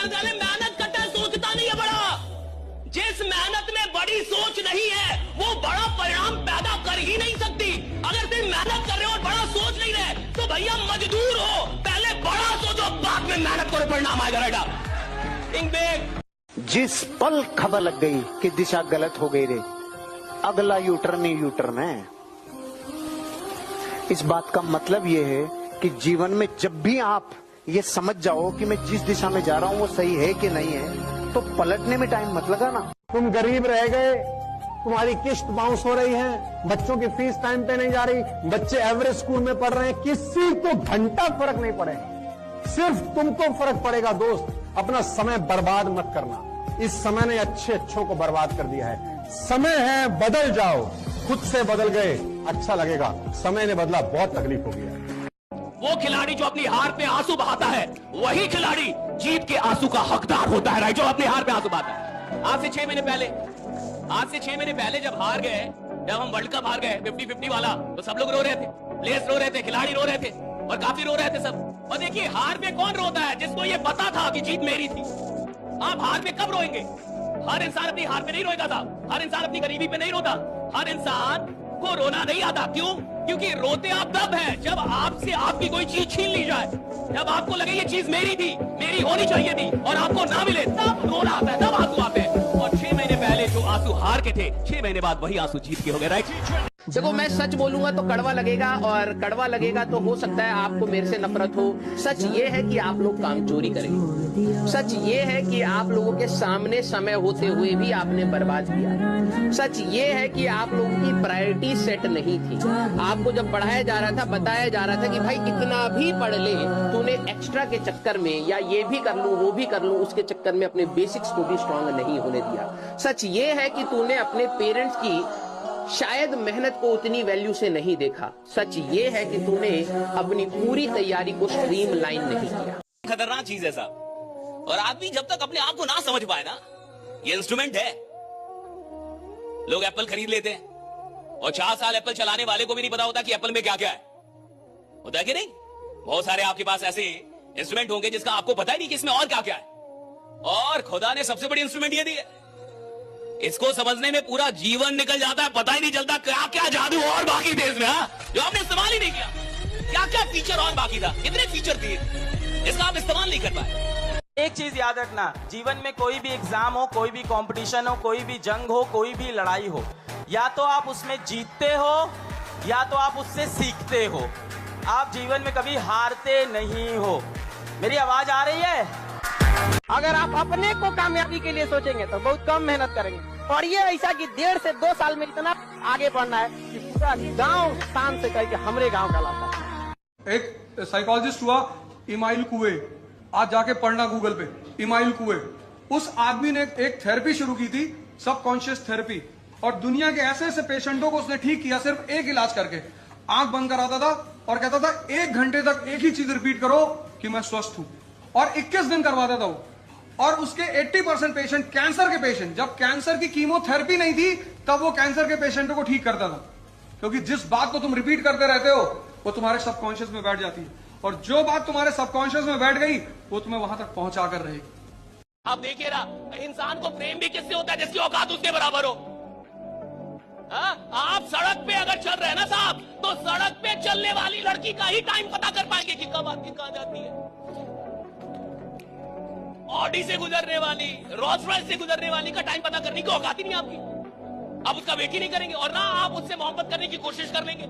मेहनत करता है, सोचता नहीं है बड़ा। जिस मेहनत में बड़ी सोच नहीं है वो बड़ा परिणाम पैदा कर ही नहीं सकती। अगर तुम मेहनत कर रहे हो और बड़ा सोच नहीं रहे तो भैया मजदूर हो, पहले बड़ा सोचो, बाद में मेहनत करो, परिणाम आएगा। बेटा जिस पल खबर लग गई कि दिशा गलत हो गई रे, अगला यूटर्न ही यूटर्न है। इस बात का मतलब यह है कि जीवन में जब भी आप ये समझ जाओ कि मैं जिस दिशा में जा रहा हूं वो सही है कि नहीं है, तो पलटने में टाइम मत लगाना। तुम गरीब रह गए, तुम्हारी किस्त बाउंस हो रही है, बच्चों की फीस टाइम पे नहीं जा रही, बच्चे एवरेज स्कूल में पढ़ रहे हैं, किसी को घंटा फर्क नहीं पड़ेगा, सिर्फ तुमको फर्क पड़ेगा। दोस्त, अपना समय बर्बाद मत करना। इस समय ने अच्छों को बर्बाद कर दिया है। समय है, बदल जाओ। खुद से बदल गए, अच्छा लगेगा। समय ने बदला, बहुत तकलीफ हो गया। वो खिलाड़ी जो अपनी हार पे आंसू बहाता है वही खिलाड़ी जीत के आंसू का हकदार होता है, राइट? जो अपनी हार पे आंसू बहाता है। आज से 6 महीने पहले जब हार गए, जब हम वर्ल्ड कप हार गए 50-50 वाला, तो सब लोग रो रहे थे, प्लेयर्स रो रहे थे, खिलाड़ी रो रहे थे और काफी रो रहे थे सब। और देखिए, हार पे कौन रोता है? जिसको ये पता था कि जीत मेरी थी। आप हार पे कब रोएंगे? हर इंसान अपनी हार पे नहीं रोएगा साहब, हर इंसान अपनी गरीबी पे नहीं रोता, हर इंसान को रोना नहीं आता। क्यों? क्योंकि रोते आप तब हैं जब आपसे आपकी कोई चीज छीन ली जाए, जब आपको लगे ये चीज मेरी थी, मेरी होनी चाहिए थी और आपको ना मिले, तब रोना आता है, तब आंसू आते हैं। और 6 महीने पहले जो आंसू हार के थे, 6 महीने बाद वही आंसू जीत के हो गए, राइट? देखो, मैं सच बोलूंगा तो कड़वा लगेगा, और कड़वा लगेगा तो हो सकता है आपको मेरे से नफरत हो। सच ये है कि आप लोग काम चोरी करेंगे। सच ये है कि आप लोगों के सामने समय होते हुए भी आपने बर्बाद किया। सच ये है कि आप लोगों की प्रायोरिटी सेट नहीं थी। आपको जब पढ़ाया जा रहा था, बताया जा रहा था कि भाई कितना भी पढ़ ले, तूने एक्स्ट्रा के चक्कर में या ये भी कर लूं वो भी कर लूं, उसके चक्कर में अपने बेसिक्स को भी स्ट्रांग नहीं होने दिया। सच ये है कि तूने अपने पेरेंट्स की शायद मेहनत को उतनी वैल्यू से नहीं देखा। सच ये है कि तूने अपनी पूरी तैयारी को स्ट्रीमलाइन नहीं किया। खतरनाक चीज है साहब। और आदमी जब तक अपने आप को ना समझ पाए ना, ये इंस्ट्रूमेंट है। लोग एप्पल खरीद लेते हैं और 4 साल एप्पल चलाने वाले को भी नहीं पता होता कि एप्पल में क्या क्या है। होता है कि नहीं? बहुत सारे आपके पास ऐसे इंस्ट्रूमेंट होंगे जिसका आपको पता ही नहीं कि इसमें और क्या क्या है। और खुदा ने सबसे बड़ी इंस्ट्रूमेंट ये दी है, इसको समझने में पूरा जीवन निकल जाता है, पता ही नहीं चलता क्या क्या जादू और बाकी थे इसमें, जो आपने इस्तेमाल ही नहीं किया। क्या क्या फीचर और बाकी था, कितने फीचर थे इसका आप इस्तेमाल नहीं कर पाए। एक चीज याद रखना, जीवन में कोई भी एग्जाम हो, कोई भी कंपटीशन हो, कोई भी जंग हो, कोई भी लड़ाई हो, या तो आप उसमें जीतते हो या तो आप उससे सीखते हो। आप जीवन में कभी हारते नहीं हो। मेरी आवाज आ रही है? अगर आप अपने को कामयाबी के लिए सोचेंगे तो बहुत कम मेहनत करेंगे, और ये ऐसा कि 1.5 से 2 साल में इतना आगे बढ़ना है कि पूरा गांव शान से कहे कि हमरे गांव का लाता है। एक साइकोलॉजिस्ट हुआ इमाइल कुए, आज जाके पढ़ना गूगल पे, इमाइल कुए। उस आदमी ने एक थेरेपी शुरू की थी, सबकॉन्शियस थेरेपी, और दुनिया के ऐसे ऐसे पेशेंटों को उसने ठीक किया सिर्फ एक इलाज करके। आंख बंद कराता था और कहता था 1 घंटे तक एक ही चीज रिपीट करो कि मैं स्वस्थ हूं, और 21 दिन करवाता था वो। और उसके 80% पेशेंट, कैंसर के पेशेंट, जब कैंसर की कीमोथेरेपी नहीं थी तब वो कैंसर के पेशेंटों को ठीक करता था। क्योंकि जिस बात को तुम रिपीट करते रहते हो वो तुम्हारे सबकॉन्शियस में बैठ जाती है, और जो बात तुम्हारे सबकॉन्शियस में बैठ गई वो तुम्हें वहां तक पहुंचा कर रहेगी। आप देखिए ना, इंसान को प्रेम भी किससे होता है? जिसकी औकात उसके बराबर हो। आप सड़क पे अगर चल रहे हैं ना साहब, तो सड़क पे चलने वाली लड़की का ही टाइम पता कर पाएंगे कि कब आपकी कहां जाती है। ऑडी से गुजरने वाली, रोल्स रॉयस से गुजरने वाली का टाइम पता करने की औकात ही नहीं आपकी। आप उसका वेट ही नहीं करेंगे और ना आप उससे मोहब्बत करने की कोशिश कर लेंगे।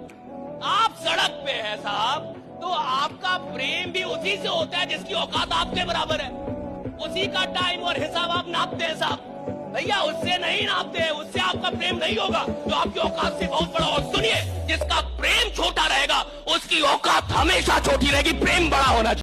आप सड़क पे है साहब, तो आपका प्रेम भी उसी से होता है जिसकी औकात आपके बराबर है। उसी का टाइम और हिसाब आप नापते हैं साहब। भैया उससे नहीं नापते हैं, उससे आपका प्रेम नहीं होगा जो आपकी औकात से बहुत बड़ा। और सुनिए, जिसका प्रेम छोटा रहेगा उसकी औकात हमेशा छोटी रहेगी। प्रेम बड़ा होना चाहिए।